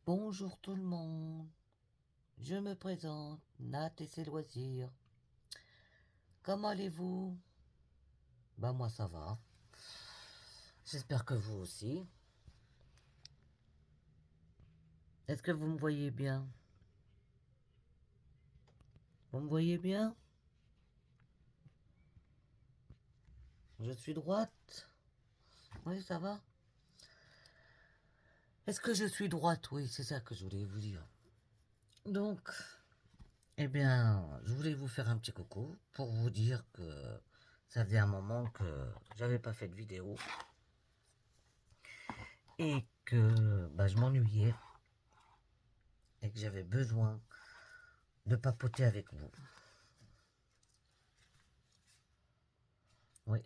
Bonjour tout le monde, je me présente, Nat et ses loisirs. Comment allez-vous? Bah moi ça va. J'espère que vous aussi. Est-ce que vous me voyez bien? Vous me voyez bien? Je suis droite? Oui, ça va? Est-ce que je suis droite? Oui, c'est ça que je voulais vous dire. Donc, eh bien, je voulais vous faire un petit coucou pour vous dire que ça faisait un moment que j'avais pas fait de vidéo et que bah, je m'ennuyais et que j'avais besoin de papoter avec vous. Oui,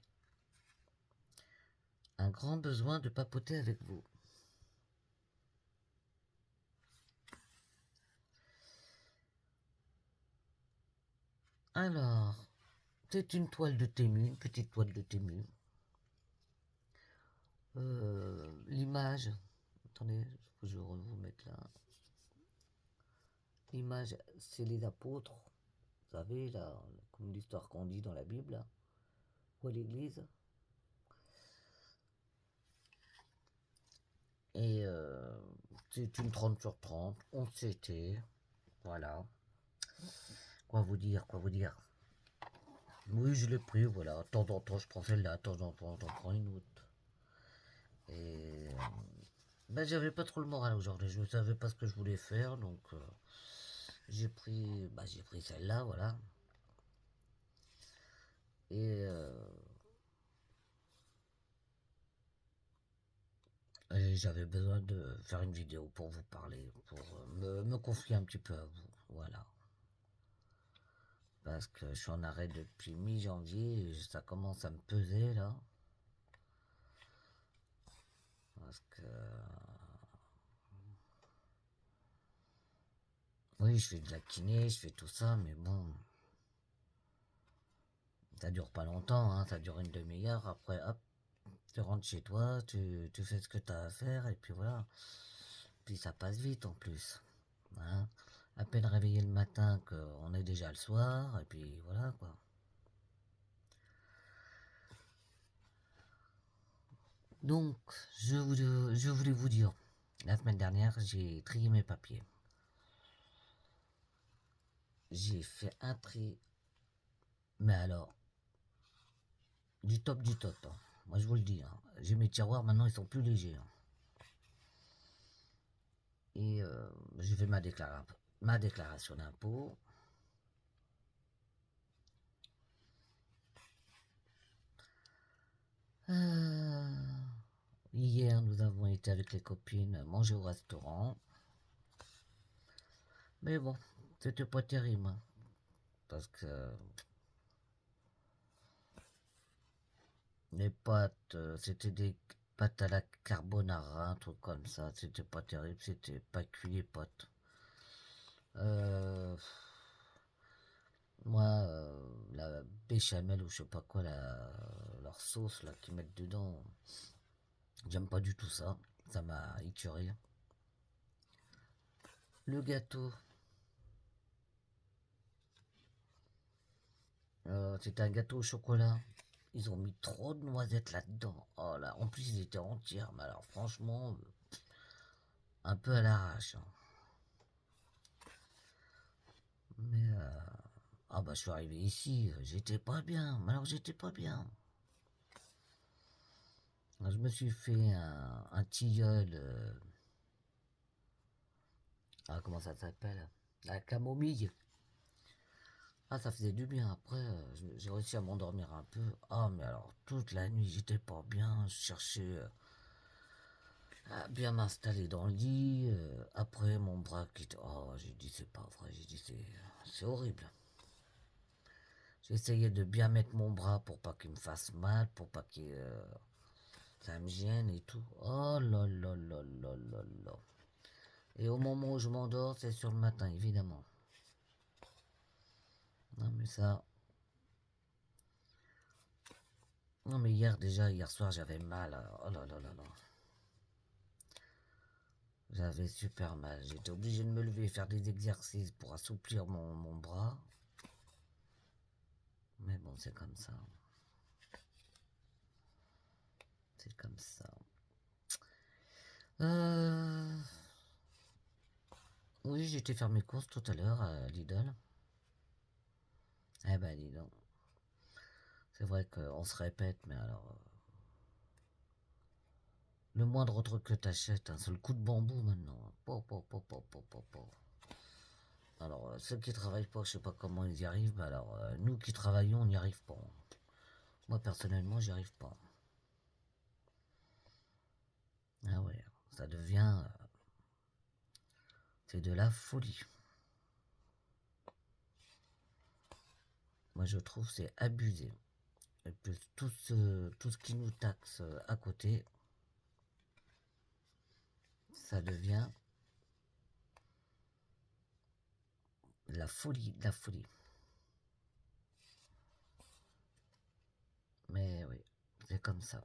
un grand besoin de papoter avec vous. Alors, c'est une toile de Tému, une petite toile de Tému. L'image, attendez, je vais vous mettre là. L'image, c'est les apôtres, vous savez, là, comme l'histoire qu'on dit dans la Bible, là, ou à l'église. Et c'est une 30 sur 30, on s'était, voilà. Quoi vous dire, quoi vous dire. Oui, je l'ai pris, voilà. De temps en temps, je prends celle-là, de temps en temps, j'en prends une autre. Et ben, j'avais pas trop le moral aujourd'hui. Je ne savais pas ce que je voulais faire, donc j'ai pris celle-là, voilà. Et, et j'avais besoin de faire une vidéo pour vous parler, pour me confier un petit peu à vous, voilà. Parce que je suis en arrêt depuis mi-janvier, et ça commence à me peser là. Parce que oui, je fais de la kiné, je fais tout ça, mais bon, ça dure pas longtemps, hein, ça dure une demi-heure. Après, hop, tu rentres chez toi, tu fais ce que tu as à faire, et puis voilà. Puis ça passe vite en plus. Hein. À peine réveillé le matin qu'on est déjà le soir, et puis voilà quoi. Donc, je voulais vous dire, la semaine dernière, j'ai trié mes papiers. J'ai fait un tri, mais alors, du top du top. Hein. Moi, je vous le dis. Hein. J'ai mes tiroirs, maintenant, ils sont plus légers. Hein. Et j'ai fait ma déclaration d'impôt. Hier, nous avons été avec les copines manger au restaurant. Mais bon, c'était pas terrible. Hein, parce que les pâtes, c'était des pâtes à la carbonara, un truc comme ça. C'était pas terrible, c'était pas cuit les pâtes. Euh, Moi, la béchamel ou je sais pas quoi, leur sauce là qu'ils mettent dedans, j'aime pas du tout ça. Ça m'a écœuré. Le gâteau, c'était un gâteau au chocolat. Ils ont mis trop de noisettes là-dedans. Oh là, en plus ils étaient entiers. Mais alors franchement, un peu à l'arrache. Hein. Mais ah bah je suis arrivé ici, j'étais pas bien. Mais alors j'étais pas bien. Je me suis fait un tilleul. Ah comment ça s'appelle? La camomille. Ah ça faisait du bien. Après j'ai réussi à m'endormir un peu. Ah mais alors toute la nuit j'étais pas bien. Je cherchais à bien m'installer dans le lit. Après mon bras qui était... Oh j'ai dit c'est pas vrai. J'ai dit c'est horrible. J'essayais de bien mettre mon bras pour pas qu'il me fasse mal, pour pas que ça me gêne et tout. Oh là là là là là là. Et au moment où je m'endors, c'est sur le matin, évidemment. Non mais ça... Non mais hier déjà, hier soir, j'avais mal. Oh là là là là. J'avais super mal. J'étais obligé de me lever et faire des exercices pour assouplir mon bras. Mais bon, c'est comme ça. C'est comme ça. Oui, j'ai été faire mes courses tout à l'heure à Lidl. Eh ben, dis donc. C'est vrai qu'on se répète, mais alors... le moindre truc que t'achètes, un seul coup de bambou maintenant. Po, po, po, po, po, po, po. Alors, ceux qui travaillent pas, je sais pas comment ils y arrivent, mais alors, nous qui travaillons, on n'y arrive pas. Moi, personnellement, j'y arrive pas. Ah ouais, ça devient... c'est de la folie. Moi, je trouve c'est abusé. Et plus tout ce qui nous taxe à côté, ça devient la folie, de la folie. Mais oui, c'est comme ça.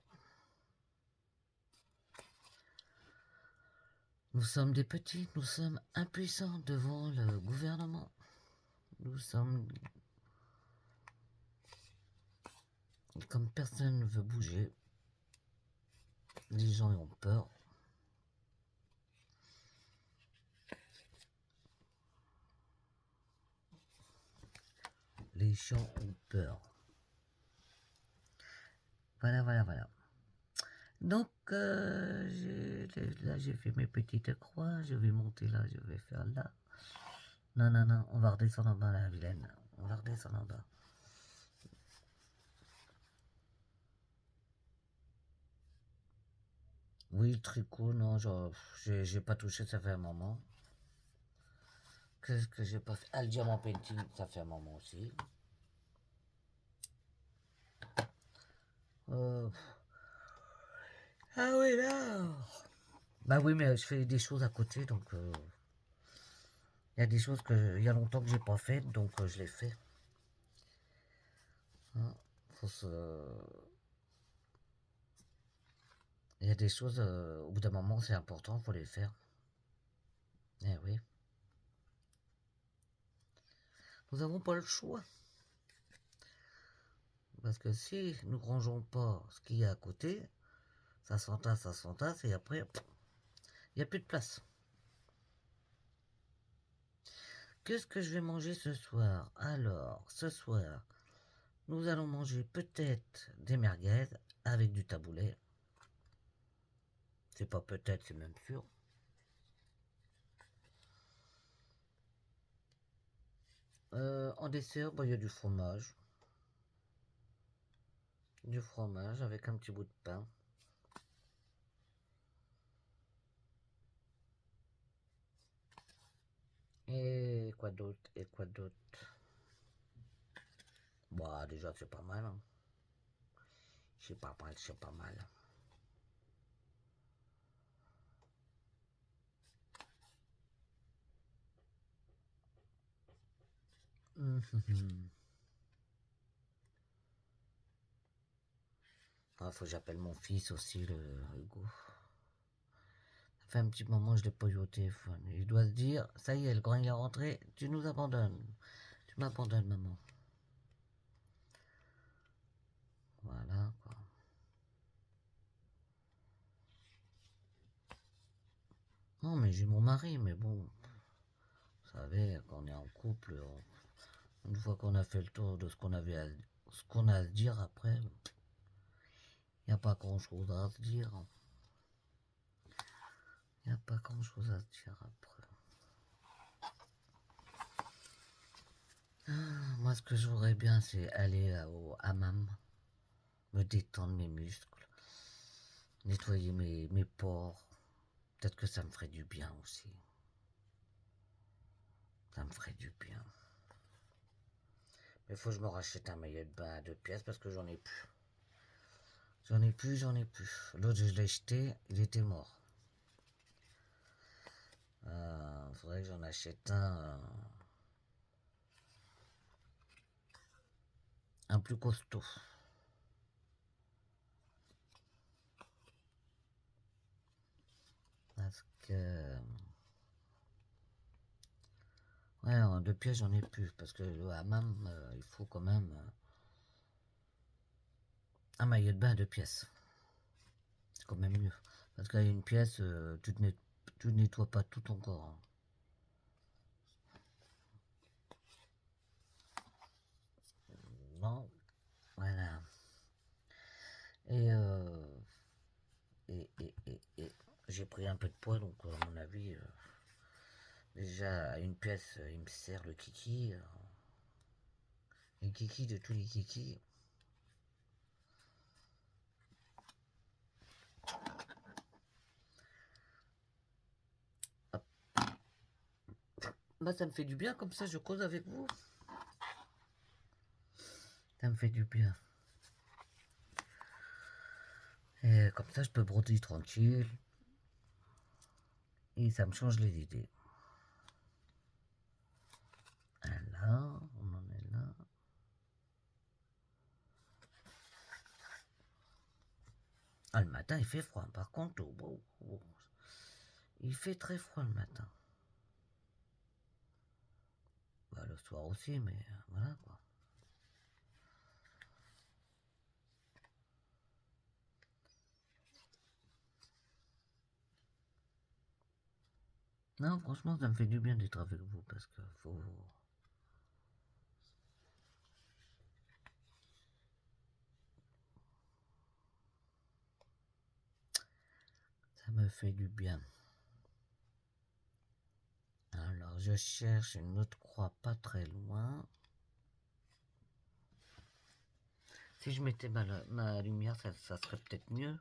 Nous sommes des petits, nous sommes impuissants devant le gouvernement. Nous sommes... comme personne ne veut bouger, les gens ont peur. Les gens ont peur. Voilà, voilà, voilà. Donc, là, j'ai fait mes petites croix. Je vais monter là, je vais faire là. Non, non, non, on va redescendre en bas, la vilaine. On va redescendre en bas. Oui, le tricot, non, j'ai pas touché, ça fait un moment. Qu'est-ce que j'ai pas fait? Ah, le diamant painting, ça fait un moment aussi. Euh, Ah oui, là. Bah oui, mais je fais des choses à côté, donc il y a des choses que il y a longtemps que j'ai pas faites, donc je les fais. Hein, faut se... Il y a des choses, au bout d'un moment, c'est important, faut les faire. Eh oui. Nous n'avons pas le choix. Parce que si nous rangeons pas ce qu'il y a à côté, ça s'entasse, et après, il n'y a plus de place. Qu'est-ce que je vais manger ce soir? Alors, ce soir, nous allons manger peut-être des merguez avec du taboulet. C'est pas peut-être, c'est même sûr. En dessert, bah, il y a du fromage. Du fromage avec un petit bout de pain. Et quoi d'autre? Et quoi d'autre? Bah, déjà, c'est pas mal. Hein. C'est pas mal, c'est pas mal. Ah, faut que j'appelle mon fils aussi, le Hugo. Ça fait un petit moment que je l'ai pas eu au téléphone. Il doit se dire, ça y est, quand il est rentré, tu nous abandonnes. Tu m'abandonnes, maman. Voilà, quoi. Non, mais j'ai mon mari, mais bon, vous savez, quand on est en couple, une fois qu'on a fait le tour de ce qu'on avait ce qu'on a à se dire après, il n'y a pas grand-chose à se dire. Il n'y a pas grand-chose à se dire après. Ah, moi, ce que je voudrais bien, c'est aller au hammam, me détendre mes muscles, nettoyer mes pores. Peut-être que ça me ferait du bien aussi. Ça me ferait du bien. Mais il faut que je me rachète un maillot de bain à 2 pièces parce que j'en ai plus. J'en ai plus, j'en ai plus. L'autre, je l'ai jeté, il était mort. Faudrait que j'en achète un plus costaud. Parce que... Ouais, en 2 pièces, j'en ai plus. Parce que le hammam, il faut quand même un maillot de bain à 2 pièces. C'est quand même mieux. Parce qu'à une pièce, tu ne nettoies pas tout ton corps, hein. Non, voilà. Et, j'ai pris un peu de poids, donc à mon avis, déjà à une pièce, il me sert le kiki. Les kikis de tous les kikis. Hop. Bah, ça me fait du bien, comme ça je cause avec vous. Ça me fait du bien. Et comme ça je peux broder tranquille. Et ça me change les idées. Là, on en est là. Ah, le matin, il fait froid. Par contre, il fait très froid le matin. Bah, le soir aussi, mais voilà quoi. Non, franchement, ça me fait du bien d'être avec vous parce que faut... Ça me fait du bien. Alors, je cherche une autre croix pas très loin. Si je mettais ma lumière, ça serait peut-être mieux.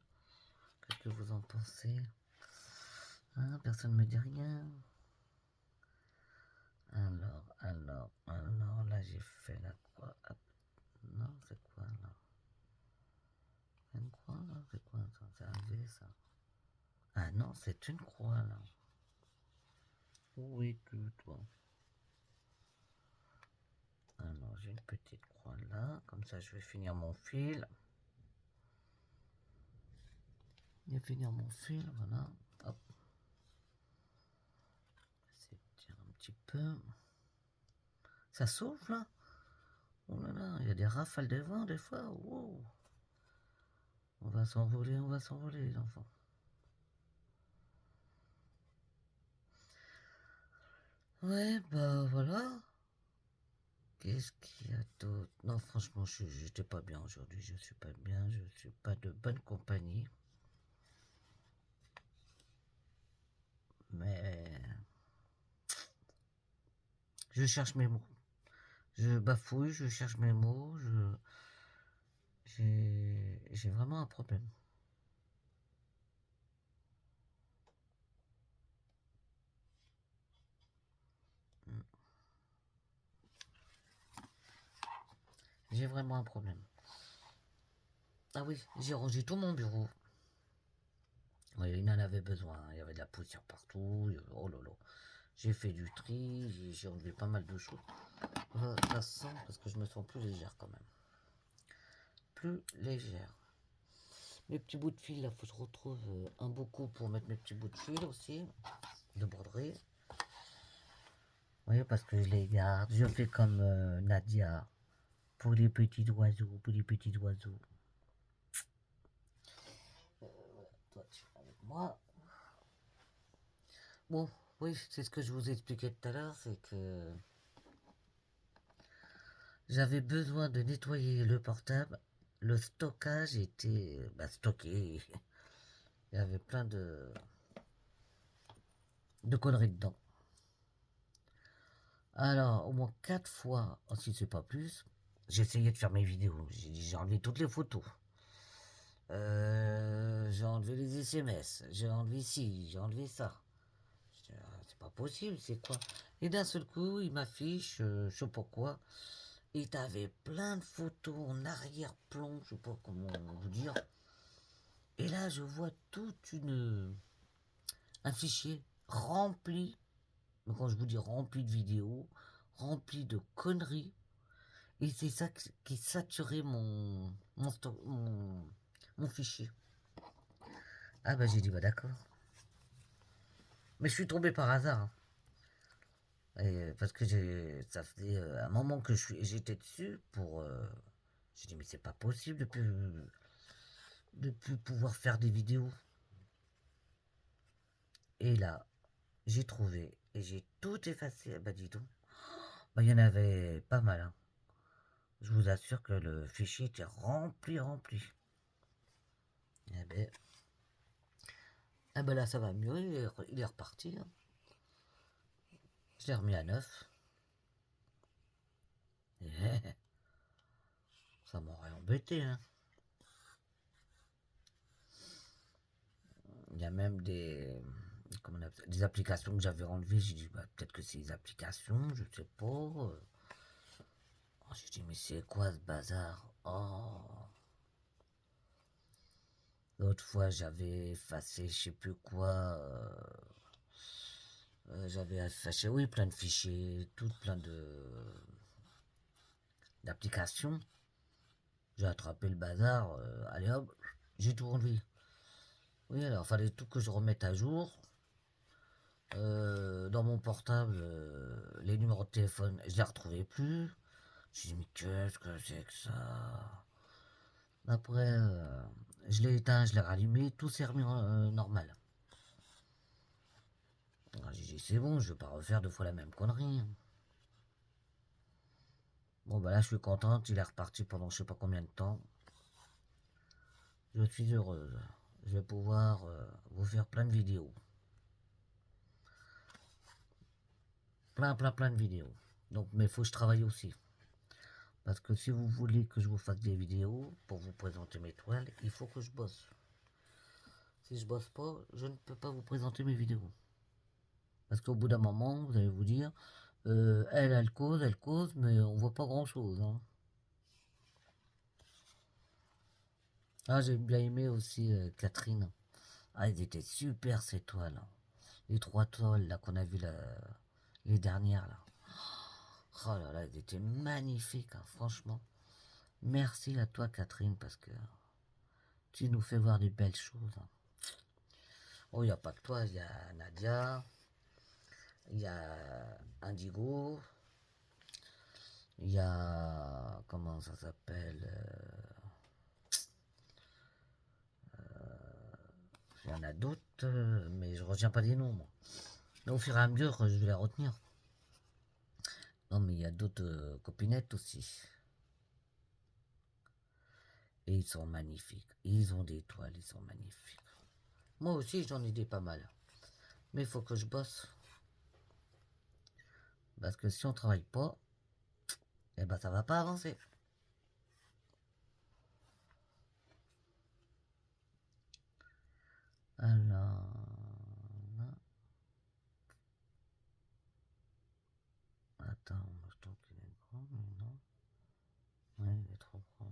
Qu'est-ce que vous en pensez? Hein, personne ne me dit rien. Alors, là j'ai fait la croix. Hop. Non, c'est quoi là? Une croix là? C'est quoi ça? C'est un V ça? Ah non, c'est une croix là. Où es-tu toi? Alors j'ai une petite croix là, comme ça je vais finir mon fil. Je vais finir mon fil, voilà. Hop. C'est tiens un petit peu. Ça souffle là? Oh là là, il y a des rafales de vent des fois. Wow. On va s'envoler les enfants. Ouais, bah voilà. Qu'est-ce qu'il y a d'autre? Non, franchement, je n'étais pas bien aujourd'hui. Je suis pas bien. Je suis pas de bonne compagnie. Mais je cherche mes mots. Je bafouille, je cherche mes mots. J'ai vraiment un problème. J'ai vraiment un problème. Ah oui, j'ai rangé tout mon bureau. Oui, il en avait besoin. Il y avait de la poussière partout. Oh là là. J'ai fait du tri. J'ai enlevé pas mal de choses. Ça sent parce que je me sens plus légère quand même. Plus légère. Mes petits bouts de fil, là, faut que je retrouve un beaucoup pour mettre mes petits bouts de fil aussi. De broderie. Oui, parce que je les garde. Je fais comme Nadia. Pour les petits oiseaux. Pour les petits oiseaux. Toi, tu es avec moi. Bon, oui, c'est ce que je vous expliquais tout à l'heure, c'est que j'avais besoin de nettoyer le portable. Le stockage était stocké. Il y avait plein de conneries dedans. Alors, au moins 4 fois, si c'est pas plus, j'ai essayé de faire mes vidéos. J'ai enlevé toutes les photos. J'ai enlevé les SMS. J'ai enlevé ci, j'ai enlevé ça. C'est pas possible, c'est quoi? Et d'un seul coup, il m'affiche, je sais pas quoi. Et t'avais plein de photos en arrière-plan, je sais pas comment vous dire. Et là, je vois un fichier rempli, mais quand je vous dis rempli de vidéos, rempli de conneries. Et c'est ça qui saturait mon fichier. Ah bah j'ai dit bah d'accord. Mais je suis tombé par hasard, hein. Parce que ça faisait un moment que j'étais dessus pour... j'ai dit, mais c'est pas possible de plus pouvoir faire des vidéos. Et là, j'ai trouvé et j'ai tout effacé. Bah dis donc, bah, il y en avait pas mal, hein. Je vous assure que le fichier était rempli, rempli. Eh ben, là, ça va mieux, il est reparti, hein. Je l'ai remis à neuf. Et ça m'aurait embêté, hein. Il y a même comment on appelle ça, des applications que j'avais enlevées. J'ai dit, bah, peut-être que c'est des applications, je sais pas. J'ai dit, mais c'est quoi ce bazar? Oh. L'autre fois, j'avais effacé, je sais plus quoi. J'avais effacé, oui, plein de fichiers, tout plein d'applications. J'ai attrapé le bazar. Allez hop, j'ai tout enlevé. Oui, alors, fallait tout que je remette à jour. Dans mon portable, les numéros de téléphone, je les retrouvais plus. Je dit, mais qu'est-ce que c'est que ça? Après, je l'ai éteint, je l'ai rallumé, tout s'est remis normal. J'ai dit, c'est bon, je vais pas refaire deux fois la même connerie, hein. Bon, bah là, je suis contente, il est reparti pendant je sais pas combien de temps. Je suis heureuse. Je vais pouvoir vous faire plein de vidéos. Plein de vidéos. Donc, mais il faut que je travaille aussi. Parce que si vous voulez que je vous fasse des vidéos pour vous présenter mes toiles, il faut que je bosse. Si je bosse pas, je ne peux pas vous présenter mes vidéos. Parce qu'au bout d'un moment, vous allez vous dire, elle cause, mais on voit pas grand chose, hein. Ah, j'ai bien aimé aussi Catherine. Ah, elles étaient super ces toiles, hein. Les trois toiles là qu'on a vues les dernières là. Oh là là, elles étaient magnifiques, hein, franchement. Merci à toi Catherine parce que tu nous fais voir des belles choses, hein. Oh, il n'y a pas que toi, il y a Nadia, il y a Indigo, il y a... Comment ça s'appelle, il y en a d'autres, mais je ne retiens pas des noms, moi. Mais au fur et à mesure, je vais les retenir. Non, mais il y a d'autres copinettes aussi. Et ils sont magnifiques. Ils ont des toiles, ils sont magnifiques. Moi aussi, j'en ai des pas mal. Mais il faut que je bosse. Parce que si on travaille pas, eh ben ça va pas avancer. Alors... Attends, je trouve qu'il est grand, mais non. Ouais, il est trop grand.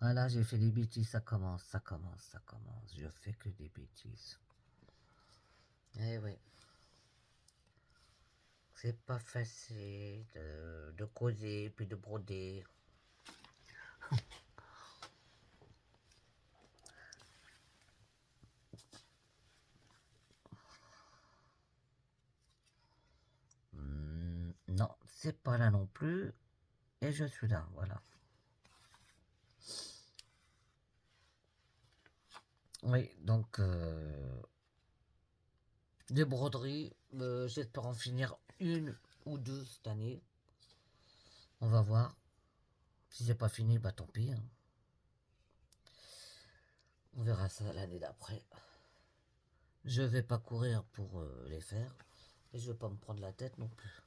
Voilà, j'ai fait des bêtises, ça commence, ça commence, ça commence. Je fais que des bêtises. Eh oui. C'est pas facile de causer puis de broder. Non, c'est pas là non plus. Et je suis là, voilà. Oui, donc des broderies. J'espère en finir une ou deux cette année. On va voir. Si c'est pas fini, bah tant pis, hein. On verra ça l'année d'après. Je vais pas courir pour les faire. Et je vais pas me prendre la tête non plus.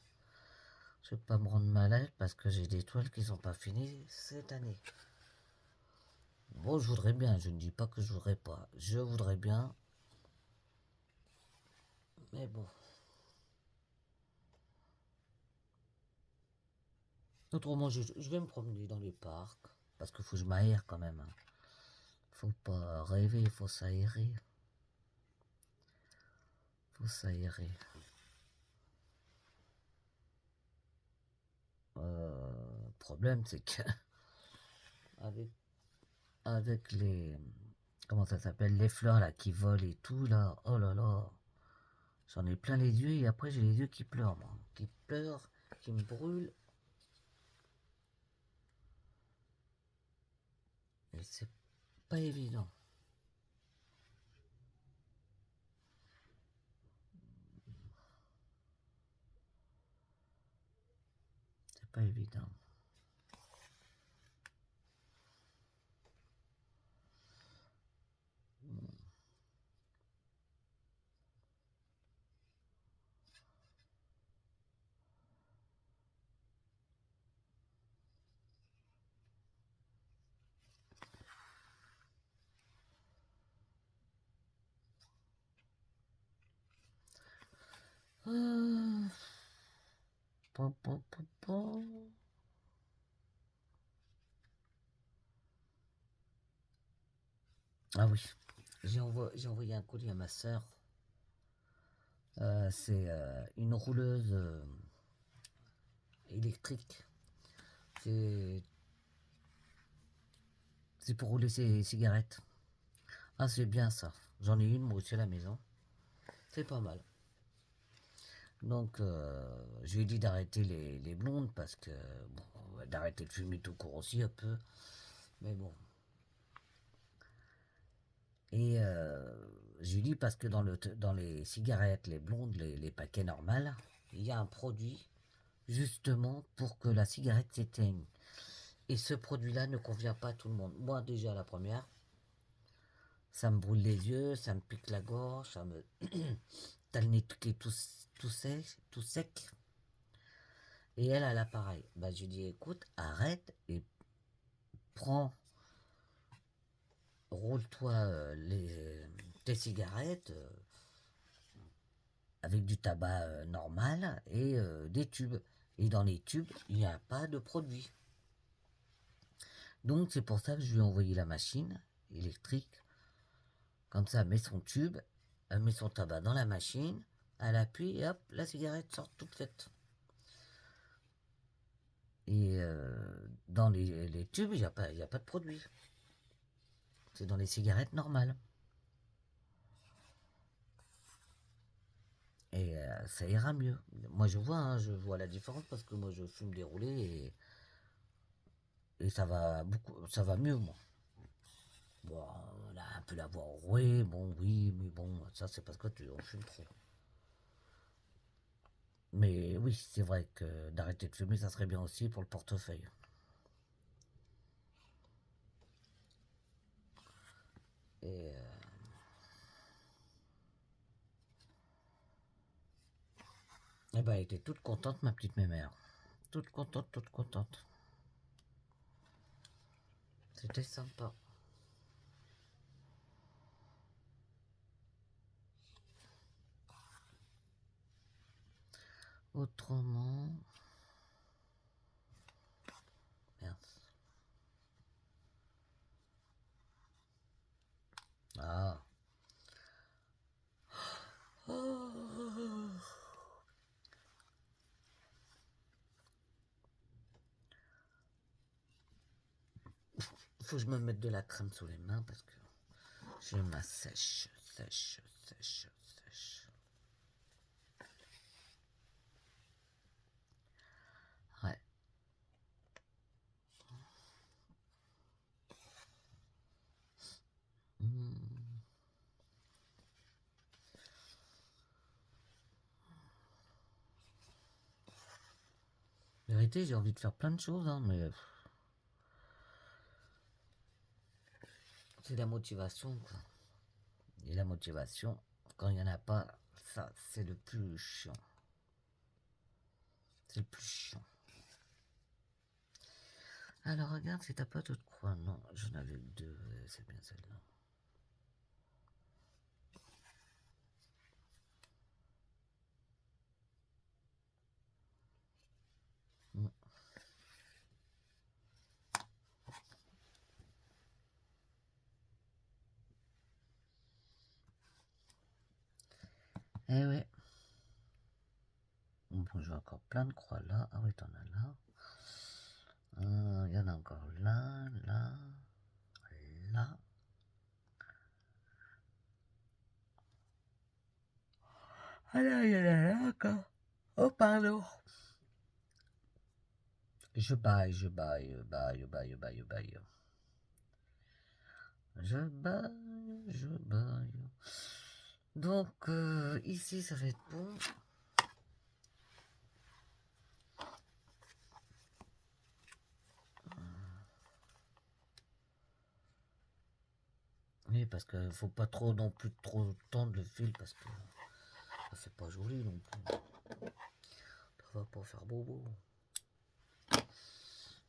Je vais pas me rendre malade parce que j'ai des toiles qui sont pas finies cette année. Bon, je voudrais bien. Je ne dis pas que je voudrais pas. Je voudrais bien. Mais bon. Autrement, je vais me promener dans les parcs. Parce qu'il faut que je m'aère quand même, hein. Faut pas rêver, il faut s'aérer. Faut s'aérer. Le problème, c'est que avec, avec les... Comment ça s'appelle? Les fleurs là qui volent et tout, là. Oh là là. J'en ai plein les yeux et après j'ai les yeux qui pleurent, moi. Qui pleurent, qui me brûlent. Et c'est pas évident. C'est pas évident. Ah, pom, pom, pom, pom. Ah oui, j'ai envoyé un colis à ma sœur. C'est une rouleuse électrique. C'est c'est pour rouler ses cigarettes. Ah, c'est bien ça. J'en ai une moi aussi à la maison. C'est pas mal. Donc, je lui ai dit d'arrêter les blondes parce que, bon, d'arrêter de fumer tout court aussi un peu. Mais bon. Et je lui ai dit parce que dans les cigarettes, les blondes, les paquets normales, il y a un produit justement pour que la cigarette s'éteigne. Et ce produit-là ne convient pas à tout le monde. Moi, déjà, la première, ça me brûle les yeux, ça me pique la gorge, ça me. T'as le nez qui est tout sec. Et elle a pareil. Bah, je lui dis, écoute, arrête et prends, roule-toi tes cigarettes avec du tabac normal et des tubes. Et dans les tubes, il n'y a pas de produit. Donc, c'est pour ça que je lui ai envoyé la machine électrique. Comme ça, elle met son tube, elle met son tabac dans la machine, elle appuie et hop, la cigarette sort toute faite. Et dans les tubes, il n'y a pas de produit. C'est dans les cigarettes normales. Et ça ira mieux. Moi, je vois la différence parce que moi, je fume déroulé et ça va ça va mieux, moi. Bon, on a un peu la voix rouée, bon, oui, mais bon, ça, c'est parce que on fume trop. Mais oui, c'est vrai que d'arrêter de fumer, ça serait bien aussi pour le portefeuille. Et eh ben, elle était toute contente, ma petite mémère. Toute contente, toute contente. C'était sympa. Autrement. Merde. Ah. Oh. Faut que je me mette de la crème sous les mains parce que j'ai ma sèche. Ouais. Hmm. La vérité, j'ai envie de faire plein de choses, hein, mais c'est la motivation, quoi. Et la motivation, quand il n'y en a pas, ça, c'est le plus chiant. C'est le plus chiant. Alors, regarde si t'as pas d'autres croix. Non, j'en avais que deux. C'est bien celle-là. Mm. Eh ouais. Bon, j'ai encore plein de croix là. Ah oui, t'en as là. Il y en a encore là, là, là. d'accord. Oh, pardon. Je baille, je baille, baille, baille, baille, baille. Je baille, je baille. Donc, ici, ça va être bon. Oui, parce qu'il faut pas trop non plus trop tendre le fil parce que ça fait pas joli non plus. Ça va pas faire bobo.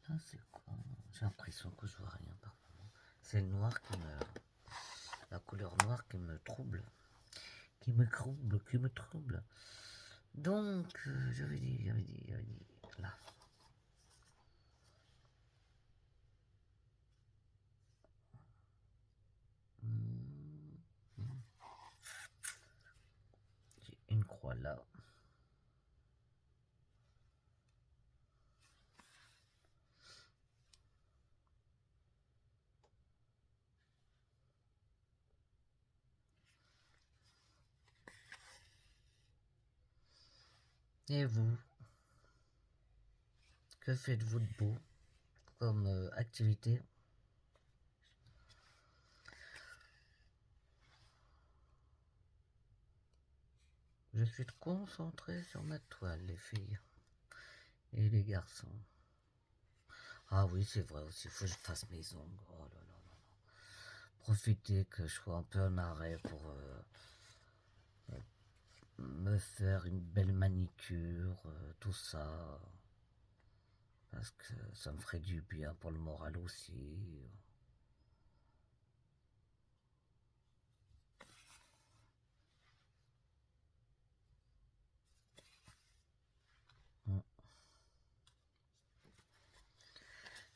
Ah, c'est quoi? J'ai l'impression que je vois rien par moment. C'est le noir qui me. La couleur noire qui me trouble. Qui me trouble, qui me trouble. Donc, j'avais dit, là. J'ai une croix là. Et vous, que faites-vous de beau comme activité? Je suis concentré sur ma toile, les filles et les garçons. Ah oui, c'est vrai aussi, il faut que je fasse mes ongles. Oh là là là. Profitez que je sois un peu en arrêt pour me faire une belle manicure, tout ça. Parce que ça me ferait du bien pour le moral aussi. Mm.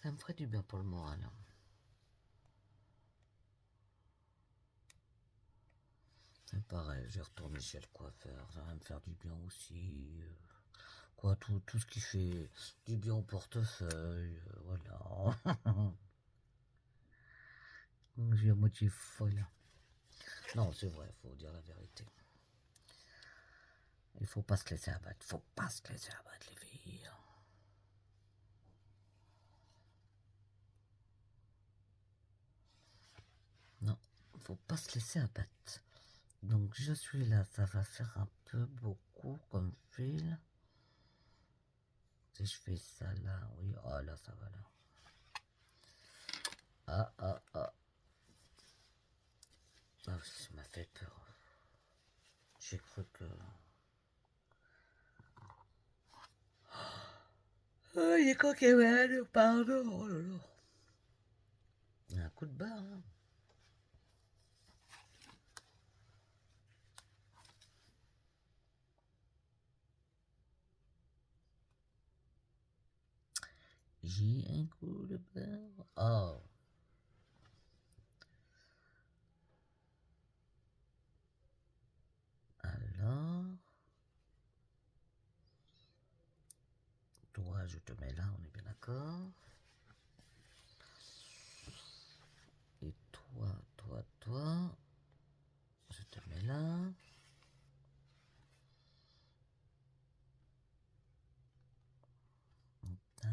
Ça me ferait du bien pour le moral. C'est pareil, j'ai retourné chez le coiffeur, ça va me faire du bien aussi. Quoi, tout ce qui fait du bien au portefeuille, voilà. Je suis à moitié folle. Non, c'est vrai, faut dire la vérité. Il faut pas se laisser abattre, faut pas se laisser abattre les filles. Non, faut pas se laisser abattre. Donc je suis là, ça va faire un peu beaucoup comme fil. Si je fais ça là, oui, oh là ça va là. Ah ah ah. Ah oui, ça m'a fait peur. J'ai cru que... Oh, il est quoi qui est malade, pardon, oh là là. Il y a un coup de barre, hein. J'ai un coup de barre. Oh. Alors, toi, je te mets là, on est bien d'accord. Et toi, je te mets là. Là,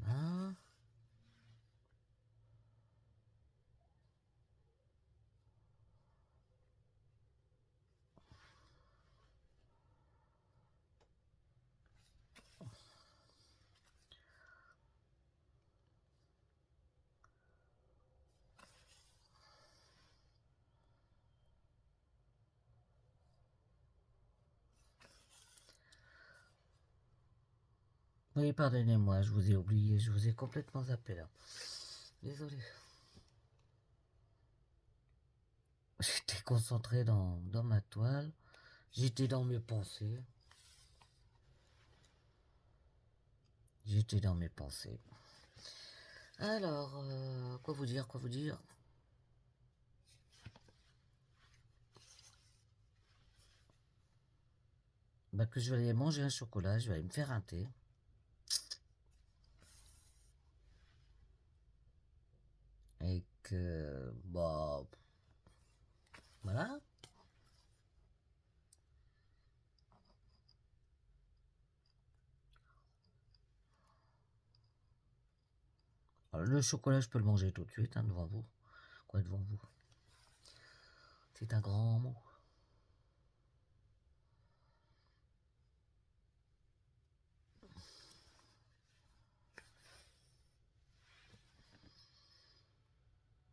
là. Oui, pardonnez-moi, je vous ai oublié, je vous ai complètement zappé là. Désolé. J'étais concentré dans ma toile. J'étais dans mes pensées. J'étais dans mes pensées. Alors, quoi vous dire, quoi vous dire? Bah, que je vais aller manger un chocolat, je vais aller me faire un thé. Et que, bah, voilà. Alors, le chocolat, je peux le manger tout de suite, hein, devant vous. Quoi, devant vous? C'est un grand mot.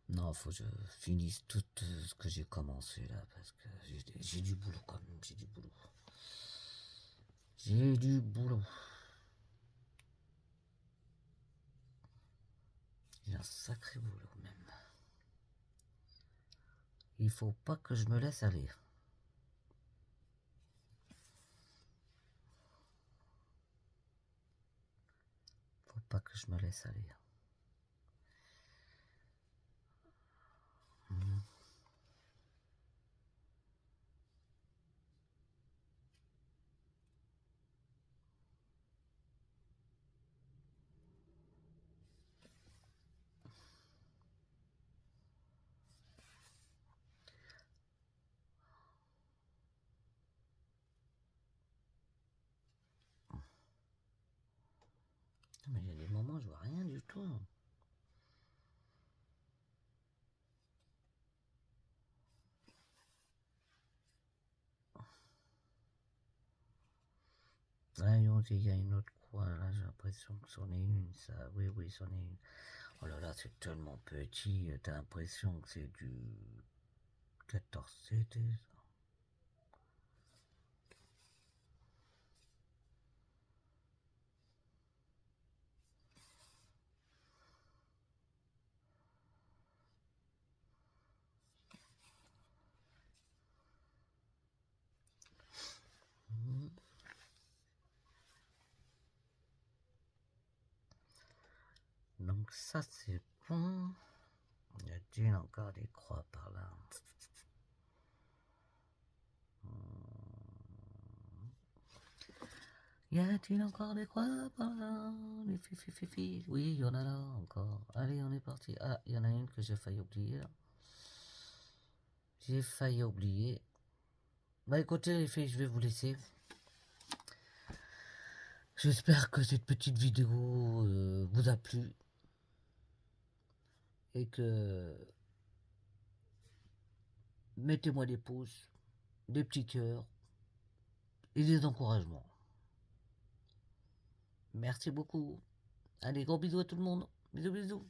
Non, faut que je finisse tout ce que j'ai commencé là, parce que j'ai du boulot quand même, j'ai du boulot. J'ai du boulot. J'ai un sacré boulot même. Il faut pas que je me laisse aller. Faut pas que je me laisse aller. Mais il y a des moments, je vois rien du tout. Ah, il y a une autre croix, là, j'ai l'impression que c'en est une, ça. Oui, oui, c'en est une. Oh là là, c'est tellement petit, t'as l'impression que c'est du 14 CD, ça. Mhm. Donc ça, c'est bon. Y a-t-il encore des croix par là? Y a-t-il encore des croix par là? Les fifi. Oui, il y en a là encore. Allez, on est parti. Ah, il y en a une que j'ai failli oublier là. J'ai failli oublier. Bah écoutez les filles, je vais vous laisser. J'espère que cette petite vidéo vous a plu. Et que... Mettez-moi des pouces, des petits cœurs et des encouragements. Merci beaucoup. Allez, gros bisous à tout le monde. Bisous, bisous.